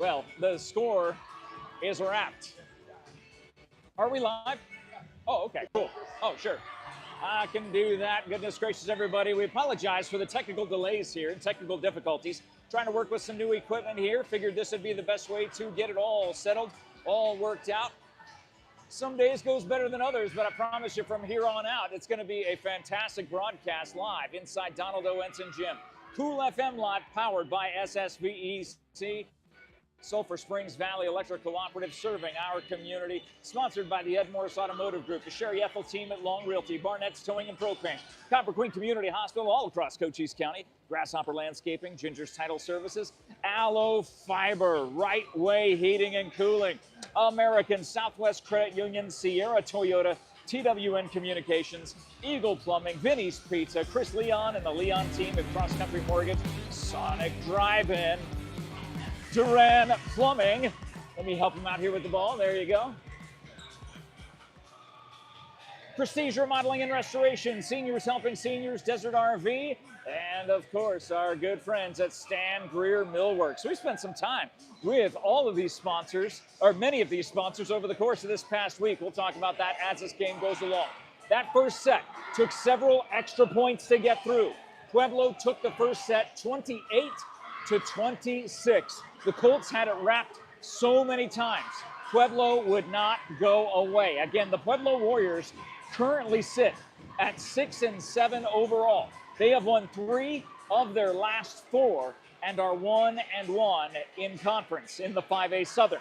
Well, the score is wrapped. Are we live? Oh, okay, cool. Oh, sure. I can do that. Goodness gracious, everybody. We apologize for the technical delays here and technical difficulties. Trying to work with some new equipment here. Figured this would be the best way to get it all settled, all worked out. Some days goes better than others, but I promise you from here on out, it's going to be a fantastic broadcast live inside Donald O. Ensign Gym. Cool FM Live, powered by SSVEC. Sulphur Springs Valley Electric Cooperative, serving our community. Sponsored by the MORSE Automotive Group, the Sherry ETHELL team at Long Realty, Barnett's Towing and Propane, Copper Queen Community Hospital all across Cochise County, Grasshopper Landscaping, Ginger's Title Services, ALLO Fiber, Right Way Heating and Cooling, American Southwest Credit Union, Sierra Toyota, TWN Communications, Eagle Plumbing, Vinny's Pizza, Chris Leon and the Leon team at Cross Country Mortgage, Sonic Drive-In, Duran Plumbing. Let me help him out here with the ball. There you go. Prestige Remodeling and Restoration, Seniors Helping Seniors, Desert RV, and of course our good friends at Stan Greer Millworks. We spent some time with all of these sponsors, or many of these sponsors, over the course of this past week. We'll talk about that as this game goes along. That first set took several extra points to get through. Pueblo took the first set 28-26. The Colts had it wrapped so many times. Pueblo would not go away. Again, the Pueblo Warriors currently sit at 6-7 overall. They have won 3 of their last 4 and are 1-1 in conference in the 5A Southern.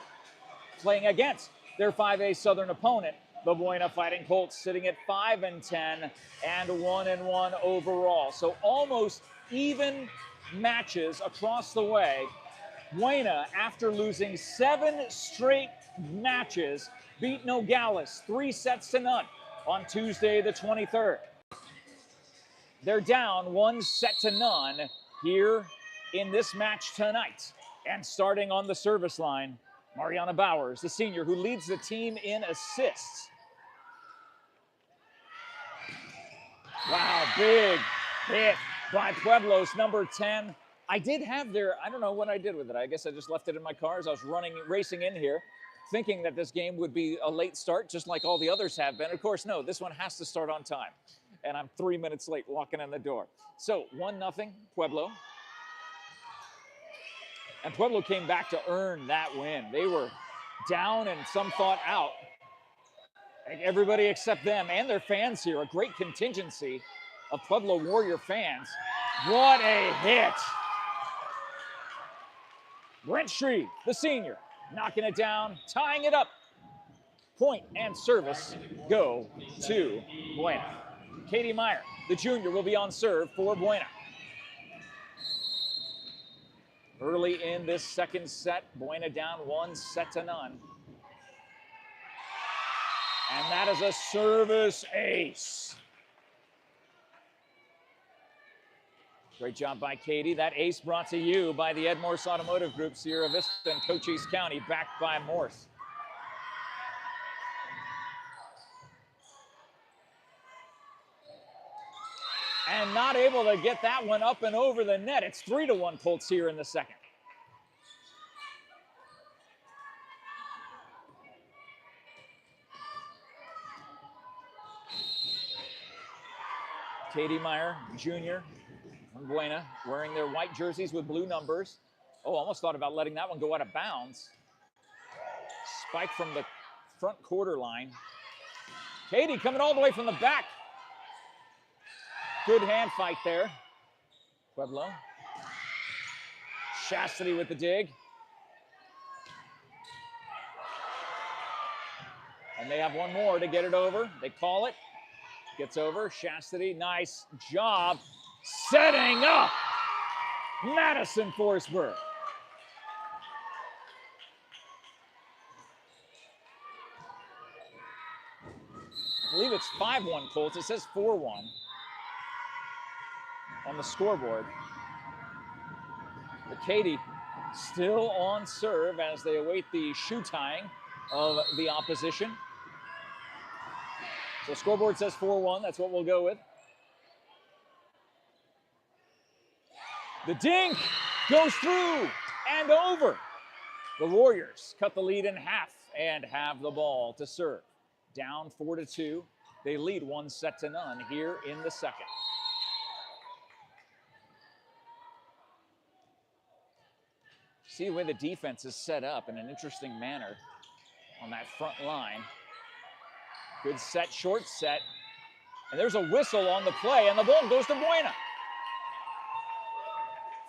Playing against their 5A Southern opponent, the Buena Fighting Colts, sitting at 5-10 and 1-1 overall. So almost even matches across the way. Buena, after losing 7 straight matches, beat Nogales 3-0 on Tuesday the 23rd. They're down 1-0 here in this match tonight. And starting on the service line, Mariana Bowers, the senior who leads the team in assists. Wow, big hit by Pueblo's number 10. I did have their, I don't know what I did with it. I guess I just left it in my car as I was racing in here, thinking that this game would be a late start, just like all the others have been. Of course, no, this one has to start on time. And I'm 3 minutes late walking in the door. So 1-0 Pueblo. And Pueblo came back to earn that win. They were down and some thought out. Everybody except them and their fans here, a great contingency of Pueblo Warrior fans. What a hit. Brent Shreve, the senior, knocking it down, tying it up. Point and service go to Buena. Katie Meyer, the junior, will be on serve for Buena. Early in this second set, Buena down 1-0. And that is a service ace. Great job by Katie. That ace brought to you by the MORSE Automotive Group, Sierra Vista and Cochise County, backed by Morse. And not able to get that one up and over the net. It's 3-1 Colts here in the second. Katie Meyer, junior, from Buena, wearing their white jerseys with blue numbers. Oh, almost thought about letting that one go out of bounds. Spike from the front quarter line. Katie coming all the way from the back. Good hand fight there. Pueblo. Chastity with the dig. And they have one more to get it over. They call it. Gets over. Chastity, nice job setting up Madison Forsberg. I believe it's 5-1 Colts. It says 4-1 on the scoreboard. But Katie still on serve as they await the shoe tying of the opposition. So scoreboard says 4-1. That's what we'll go with. The dink goes through and over. The Warriors cut the lead in half and have the ball to serve. Down 4-2. They lead 1-0 here in the second. See the way the defense is set up in an interesting manner on that front line. Good set, short set. And there's a whistle on the play, and the ball goes to Buena.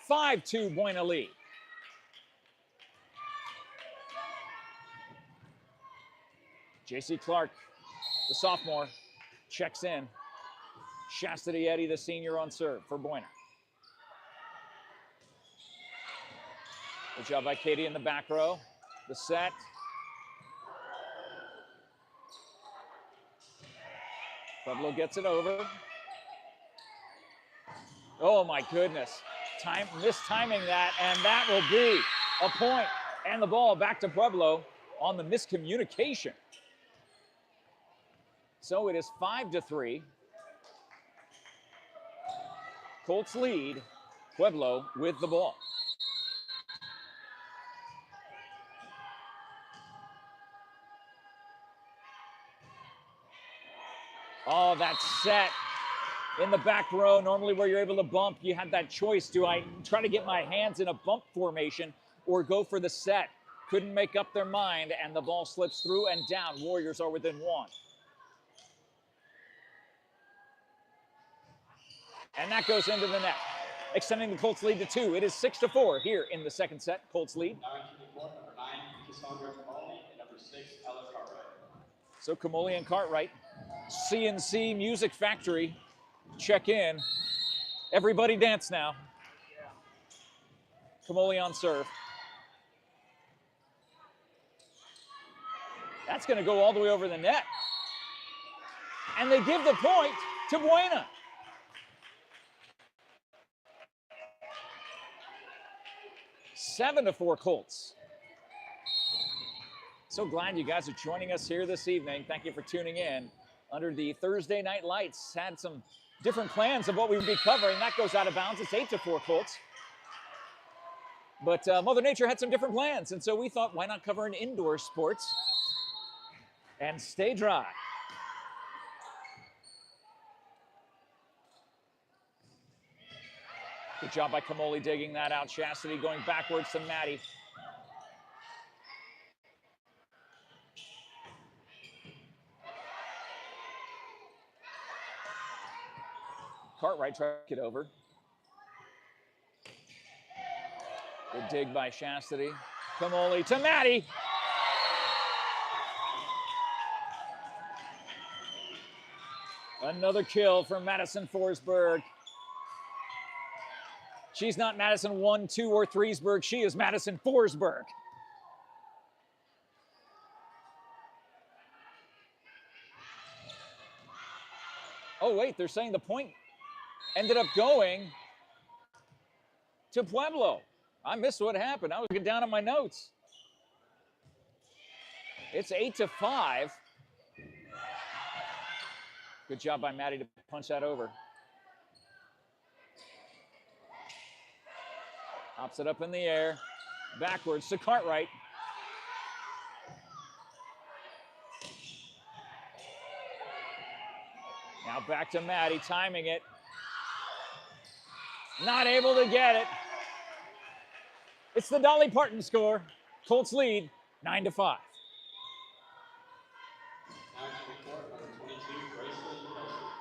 5-2 Buena lead. J.C. Clark, the sophomore, checks in. Chastity Eddy, the senior, on serve for Buena. Good job by Katie in the back row. The set. Pueblo gets it over. Oh my goodness. Mistiming that, and that will be a point. And the ball back to Pueblo on the miscommunication. So it is 5-3. Colts lead. Pueblo with the ball. Oh, that set in the back row. Normally where you're able to bump, you had that choice. Do I try to get my hands in a bump formation or go for the set? Couldn't make up their mind, and the ball slips through and down. Warriors are within one. And that goes into the net, extending the Colts lead to 2. It is 6-4 here in the second set. Colts lead. So Kamoli and Cartwright. CNC Music Factory, check in. Everybody dance now. Kamoli on serve. That's going to go all the way over the net. And they give the point to Buena. 7-4 Colts. So glad you guys are joining us here this evening. Thank you for tuning in. Under the Thursday night lights, had some different plans of what we would be covering. That goes out of bounds. It's 8-4 Colts. But Mother Nature had some different plans, and so we thought, why not cover an indoor sports and stay dry? Good job by Kamoli digging that out. Chastity going backwards to Maddie. Cartwright tried to get over. Good dig by Chastity. Kamoli to Maddie. Another kill from Madison Forsberg. She's not Madison 1, 2, or 3'sburg. She is Madison Forsberg. Oh, wait, they're saying the point ended up going to Pueblo. I missed what happened. I was getting down on my notes. It's 8-5. Good job by Maddie to punch that over. Hops it up in the air. Backwards to Cartwright. Now back to Maddie, timing it. Not able to get it. It's the Dolly Parton score. Colts lead 9-5.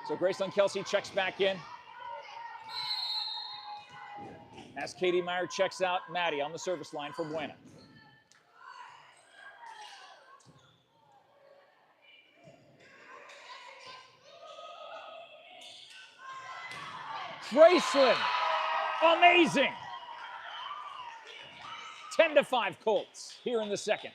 So Graceland Kelsey checks back in. As Katie Meyer checks out Maddie on the service line for Buena. Graceland, amazing. 10-5 Colts here in the second.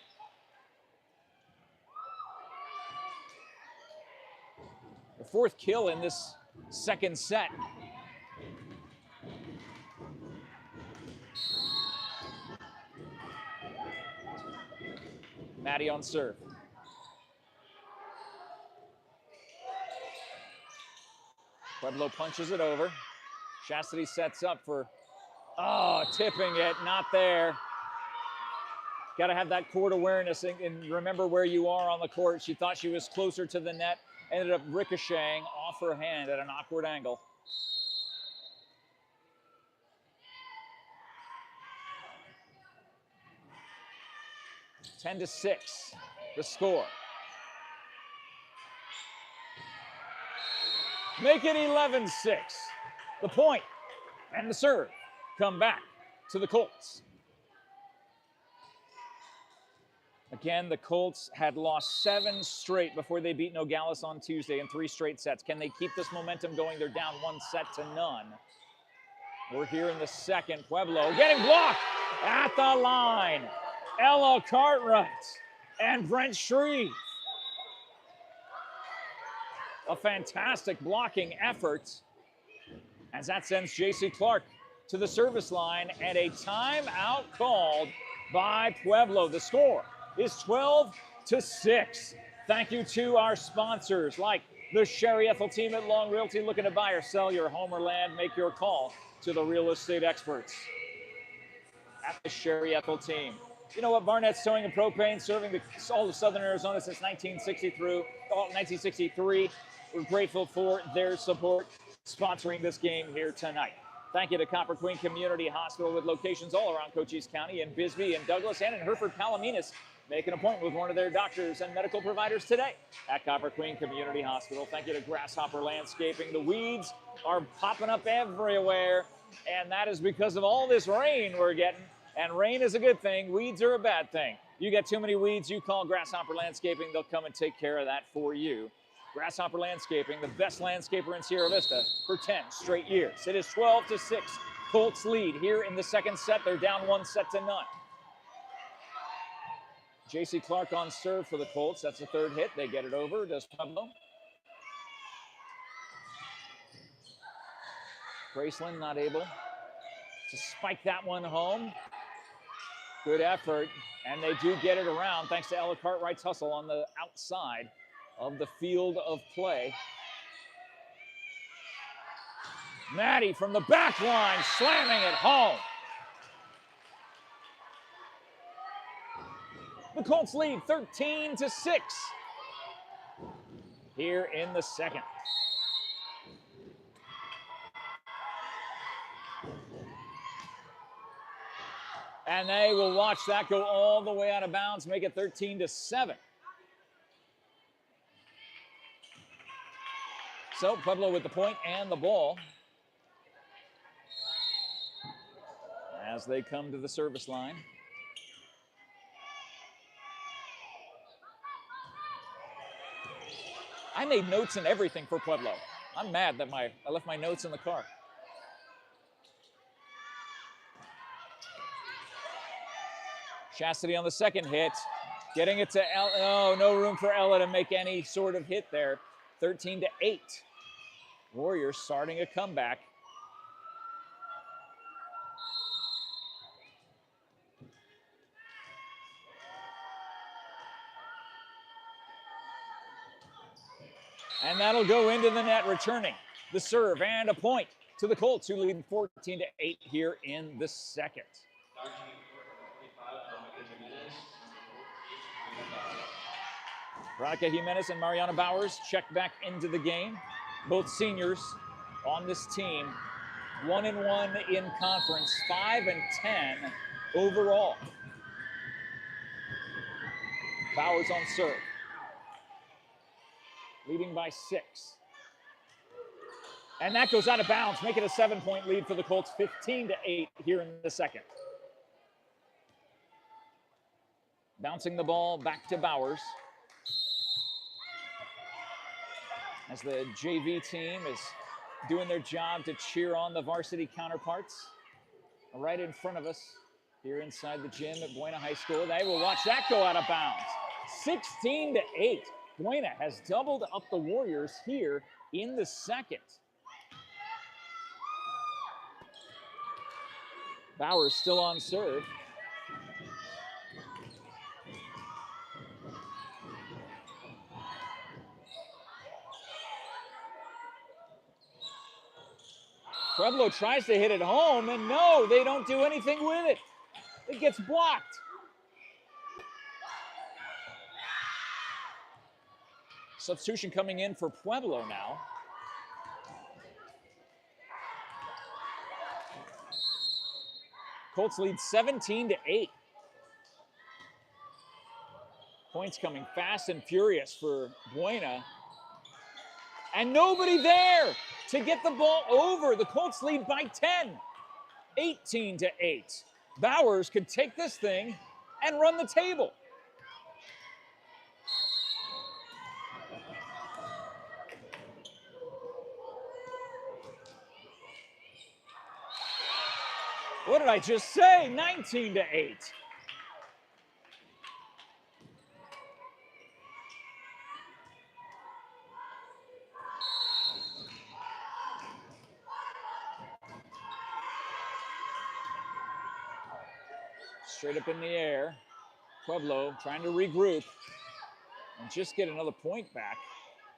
The fourth kill in this second set. Maddie on serve. Pueblo punches it over. Chastity sets up for, tipping it, not there. Got to have that court awareness and remember where you are on the court. She thought she was closer to the net, ended up ricocheting off her hand at an awkward angle. (10-6), the score. Make it 11-6. The point and the serve come back to the Colts. Again, the Colts had lost 7 straight before they beat Nogales on Tuesday in 3 straight sets. Can they keep this momentum going? They're down 1-0. We're here in the second. Pueblo getting blocked at the line. Ella Cartwright and Brent Shreve. A fantastic blocking effort as that sends J.C. Clark to the service line and a timeout called by Pueblo. The score is 12-6. Thank you to our sponsors like the Sherry ETHELL team at Long Realty. Looking to buy or sell your home or land, make your call to the real estate experts at the Sherry ETHELL team. You know what? Barnett's Towing and Propane, serving all of Southern Arizona since 1963. We're grateful for their support sponsoring this game here tonight. Thank you to Copper Queen Community Hospital with locations all around Cochise County in Bisbee and Douglas and in Hereford, Palominas. Make an appointment with one of their doctors and medical providers today at Copper Queen Community Hospital. Thank you to Grasshopper Landscaping. The weeds are popping up everywhere, and that is because of all this rain we're getting. And rain is a good thing. Weeds are a bad thing. You get too many weeds, you call Grasshopper Landscaping. They'll come and take care of that for you. Grasshopper Landscaping, the best landscaper in Sierra Vista for 10 straight years. It is 12-6. Colts lead here in the second set. They're down 1-0. J.C. Clark on serve for the Colts. That's the third hit. They get it over. Does Pueblo. Graceland not able to spike that one home. Good effort, and they do get it around thanks to Ella Cartwright's hustle on the outside of the field of play. Maddie from the back line slamming it home. The Colts lead 13-6 here in the second. And they will watch that go all the way out of bounds, make it 13-7. So Pueblo with the point and the ball as they come to the service line. I made notes and everything for Pueblo. I'm mad that I left my notes in the car. Chastity on the second hit, getting it to Ella. Oh, no room for Ella to make any sort of hit there. 13-8. Warriors starting a comeback. And that'll go into the net, returning the serve and a point to the Colts, who lead 14-8 here in the second. Veronica Jimenez and Mariana Bowers check back into the game. Both seniors on this team, 1-1 in conference, 5-10 overall. Bowers on serve, leading by 6. And that goes out of bounds, making a 7-point lead for the Colts, 15-8 here in the second. Bouncing the ball back to Bowers, as the JV team is doing their job to cheer on the varsity counterparts right in front of us here inside the gym at Buena High School. They will watch that go out of bounds. 16-8. Buena has doubled up the Warriors here in the second. Bowers still on serve. Pueblo tries to hit it home, and no, they don't do anything with it. It gets blocked. Substitution coming in for Pueblo now. Colts lead 17-8. Points coming fast and furious for Buena. And nobody there to get the ball over. The Colts lead by 10, 18-8. Bowers could take this thing and run the table. What did I just say? 19-8. Straight up in the air. Pueblo trying to regroup and just get another point back.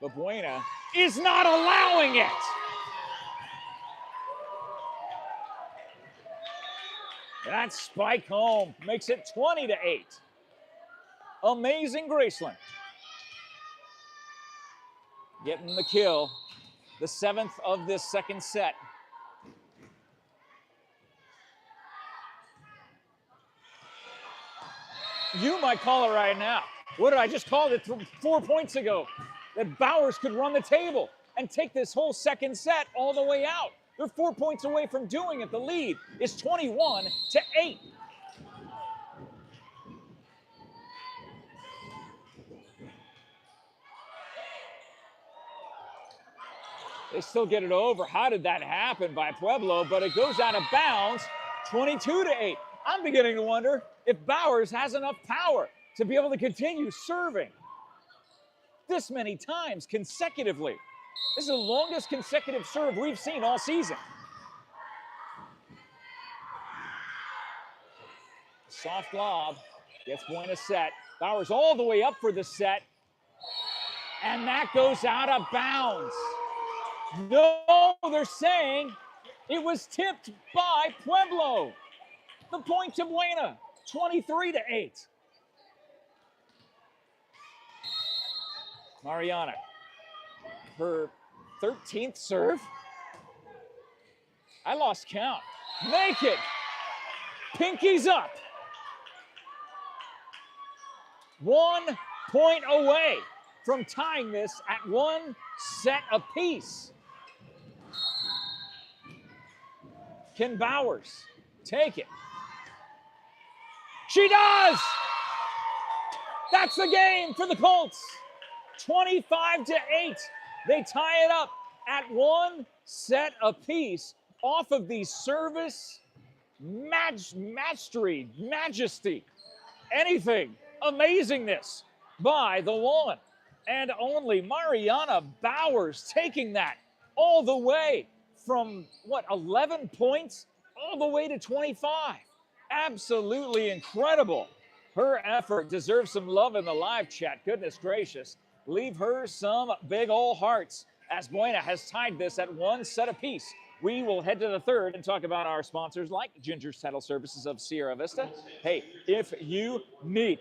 But Buena is not allowing it. That spike home makes it 20-8. Amazing Graceland. Getting the kill, the 7th of this second set. You might call it right now. What did I just call it 4 points ago? That Bowers could run the table and take this whole second set all the way out. They're 4 points away from doing it. The lead is 21-8. They still get it over. How did that happen by Pueblo? But it goes out of bounds, 22-8. I'm beginning to wonder if Bowers has enough power to be able to continue serving this many times consecutively. This is the longest consecutive serve we've seen all season. Soft lob gets Buena set. Bowers all the way up for the set. And that goes out of bounds. No, they're saying it was tipped by Pueblo. The point to Buena, 23-8. Mariana, her 13th serve. I lost count. Naked. Pinkies up. 1 point away from tying this at 1 set apiece. Can Bowers take it? She does! That's the game for the Colts. 25-8. They tie it up at 1 set apiece off of the service mastery, majesty, anything, amazingness by the one and only Mariana Bowers, taking that all the way from, 11 points all the way to 25. Absolutely incredible. Her effort deserves some love in the live chat. Goodness gracious. Leave her some big ol' hearts as Buena has tied this at 1 set apiece. We will head to the third and talk about our sponsors like Ginger's Title Services of Sierra Vista. Hey, if you need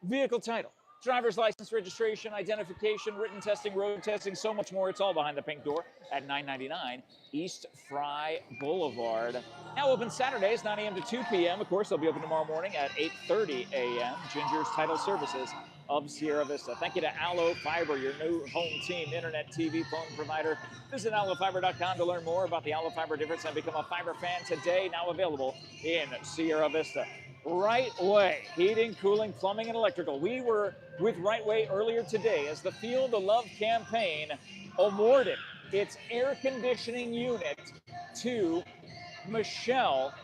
vehicle title, driver's license registration, identification, written testing, road testing, so much more. It's all behind the pink door at 999 East Fry Boulevard. Now open Saturdays, 9 a.m. to 2 p.m. Of course, they'll be open tomorrow morning at 8:30 a.m. Ginger's Title Services of Sierra Vista. Thank you to ALLO Fiber, your new home team, internet, TV, phone provider. Visit allofiber.com to learn more about the ALLO Fiber difference and become a fiber fan today. Now available in Sierra Vista. Right Way, heating, cooling, plumbing, and electrical. We were with Right Way earlier today as the Feel the Love campaign awarded its air conditioning unit to Michelle.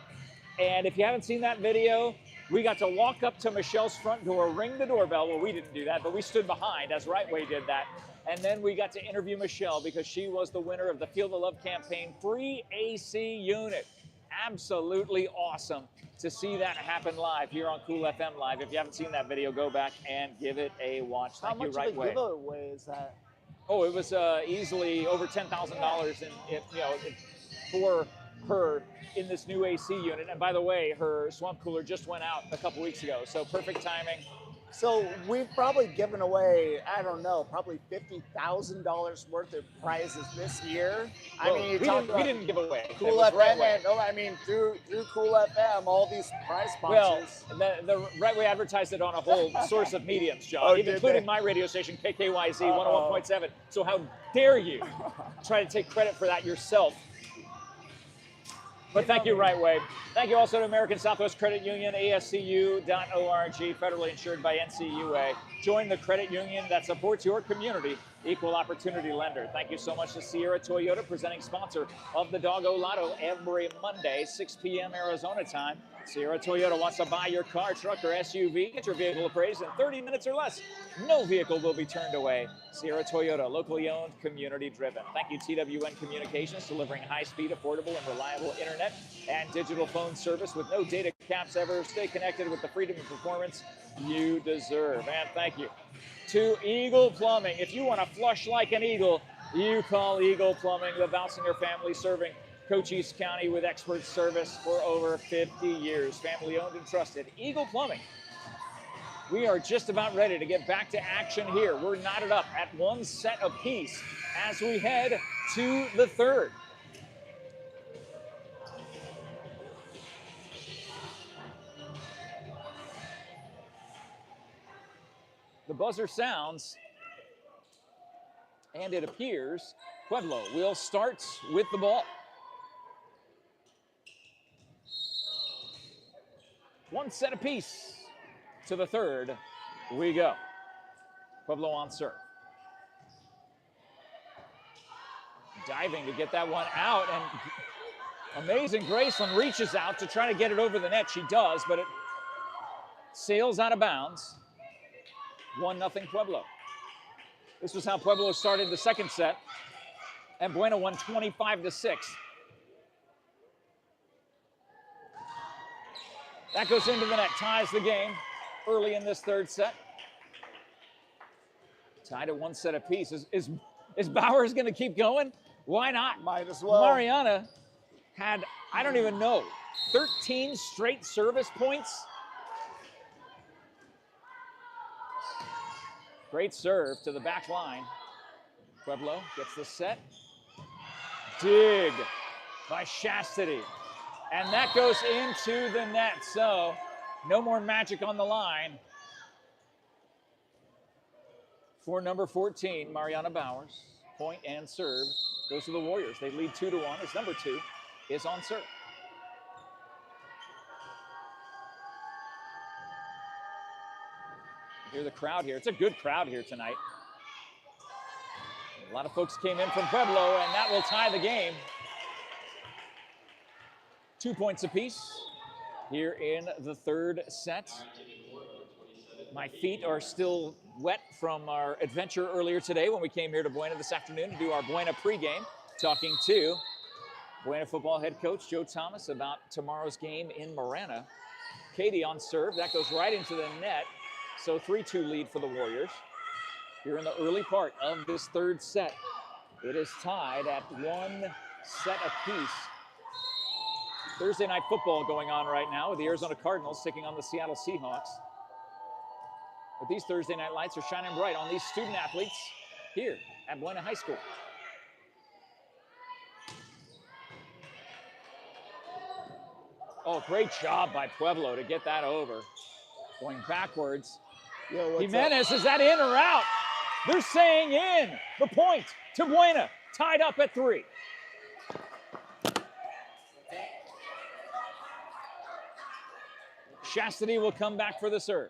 And if you haven't seen that video, we got to walk up to Michelle's front door, ring the doorbell. Well, we didn't do that, but we stood behind as Right Way did that. And then we got to interview Michelle because she was the winner of the Feel the Love campaign free AC unit. Absolutely awesome to see that happen live here on Cool FM Live. If you haven't seen that video, go back and give it a watch. Thank you, Right Way. How much of a giveaway is that? Oh, it was easily over $10,000 for her in this new AC unit. And by the way, her swamp cooler just went out a couple weeks ago, so perfect timing. So we've probably given away, I don't know, probably $50,000 worth of prizes this year. Well, I mean, we didn't give away. Cool It was FM, Right and I mean through Cool FM, all these prize Well, sponsors. the Right Way advertised it on a whole source of mediums, John, Oh, including they? my radio station, KKYZ 101.7. So how dare you try to take credit for that yourself? But thank you, Right Way. Thank you also to American Southwest Credit Union, ASCU.org, federally insured by NCUA. Join the credit union that supports your community, equal opportunity lender. Thank you so much to Sierra Toyota, presenting sponsor of the Doggo Lotto every Monday, 6 p.m. Arizona time. Sierra Toyota wants to buy your car, truck, or SUV. Get your vehicle appraised in 30 minutes or less. No vehicle will be turned away. Sierra Toyota, locally owned, community driven. Thank you, TWN Communications, delivering high-speed, affordable, and reliable internet and digital phone service with no data caps ever. Stay connected with the freedom and performance you deserve. And thank you to Eagle Plumbing. If you want to flush like an eagle, you call Eagle Plumbing, the Valsinger family serving Cochise County with expert service for over 50 years. Family owned and trusted. Eagle Plumbing. We are just about ready to get back to action here. We're knotted up at one set apiece as we head to the third. The buzzer sounds, and it appears Pueblo will start with the ball. One set apiece to the third we go. Pueblo on serve. Diving to get that one out, and amazing Graceland reaches out to try to get it over the net. She does, but it sails out of bounds. 1-0 Pueblo. This was how Pueblo started the second set, and Buena won 25-6. That goes into the net, ties the game early in this third set. Tied at one set apiece. Is Bowers going to keep going? Why not? Might as well. Mariana had, I don't even know, 13 straight service points. Great serve to the back line. Pueblo gets the set. Dig by Chastity. And that goes into the net. So no more magic on the line for number 14, Mariana Bowers. Point and serve goes to the Warriors. They lead 2-1 as number 2 is on serve. Hear the crowd here. It's a good crowd here tonight. A lot of folks came in from Pueblo, and that will tie the game. 2 points apiece here in the third set. My feet are still wet from our adventure earlier today when we came here to Buena this afternoon to do our Buena pregame, talking to Buena football head coach Joe Thomas about tomorrow's game in Marana. Katie on serve. That goes right into the net. So 3-2 lead for the Warriors. Here in the early part of this third set, it is tied at one set apiece. Thursday night football going on right now with the Arizona Cardinals taking on the Seattle Seahawks. But these Thursday night lights are shining bright on these student athletes here at Buena High School. Oh, great job by Pueblo to get that over. Going backwards. Jimenez, is that in or out? They're saying in. The point to Buena, tied up at 3. Chastity will come back for the serve.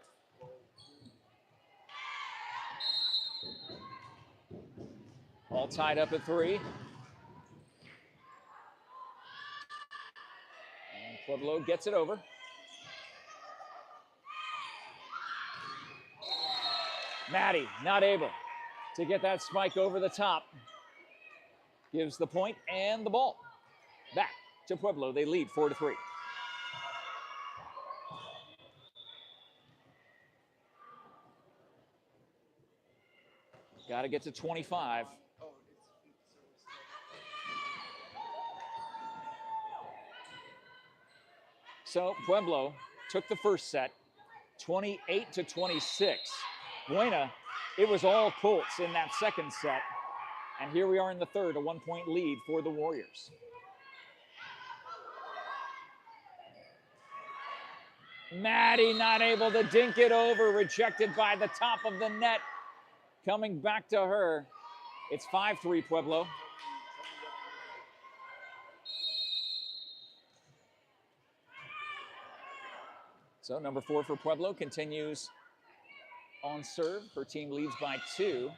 All tied up at 3. And Pueblo gets it over. Maddie not able to get that spike over the top. Gives the point and the ball back to Pueblo. They lead 4-3. Got to get to 25. So Pueblo took the first set 28-26. Buena, it was all Colts in that second set. And here we are in the third, a 1-point lead for the Warriors. Maddie not able to dink it over, rejected by the top of the net. Coming back to her. It's 5-3 Pueblo. So number 4 for Pueblo continues on serve. Her team leads by 2.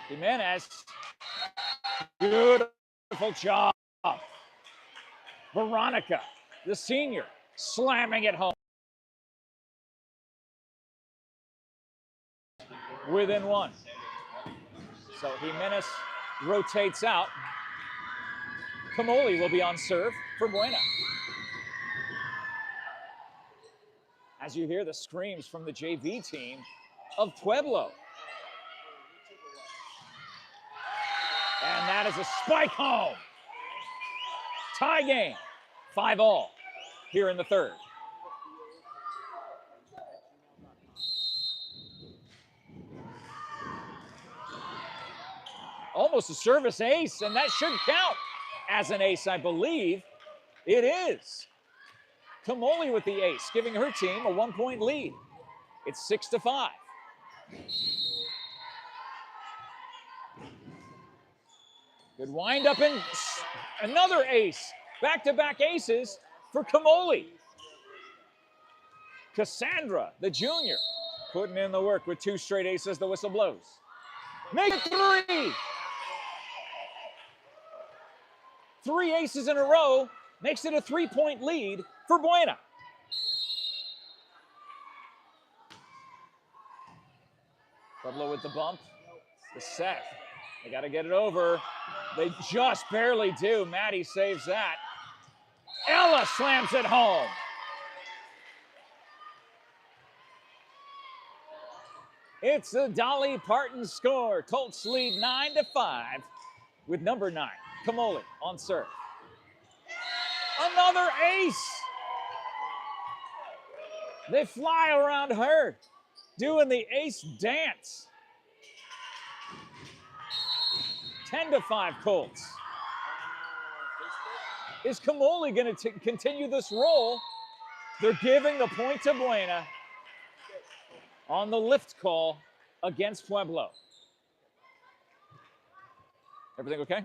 Jimenez, beautiful job. Veronica, the senior, slamming it home. Within 1. So Jimenez rotates out. Camoli will be on serve for Buena. As you hear the screams from the JV team of Pueblo. And that is a spike home. Tie game, 5-all here in the third. Almost a service ace, and that should count as an ace, I believe. It is. Camoli with the ace, giving her team a 1-point lead. It's 6-5. Good wind up and another ace. Back-to-back aces for Camoli. Cassandra, the junior, putting in the work with 2 straight aces. The whistle blows. Make it 3. 3 aces in a row makes it a 3-point lead for Buena. Pueblo with the bump. The set. They got to get it over. They just barely do. Maddie saves that. Ella slams it home. It's the Dolly Parton score. Colts lead 9-5 with number 9, Camoli, on serve. Another ace. They fly around her, doing the ace dance. 10-5 Colts. Is Camoli going to continue this roll? They're giving the point to Buena on the lift call against Pueblo. Everything okay?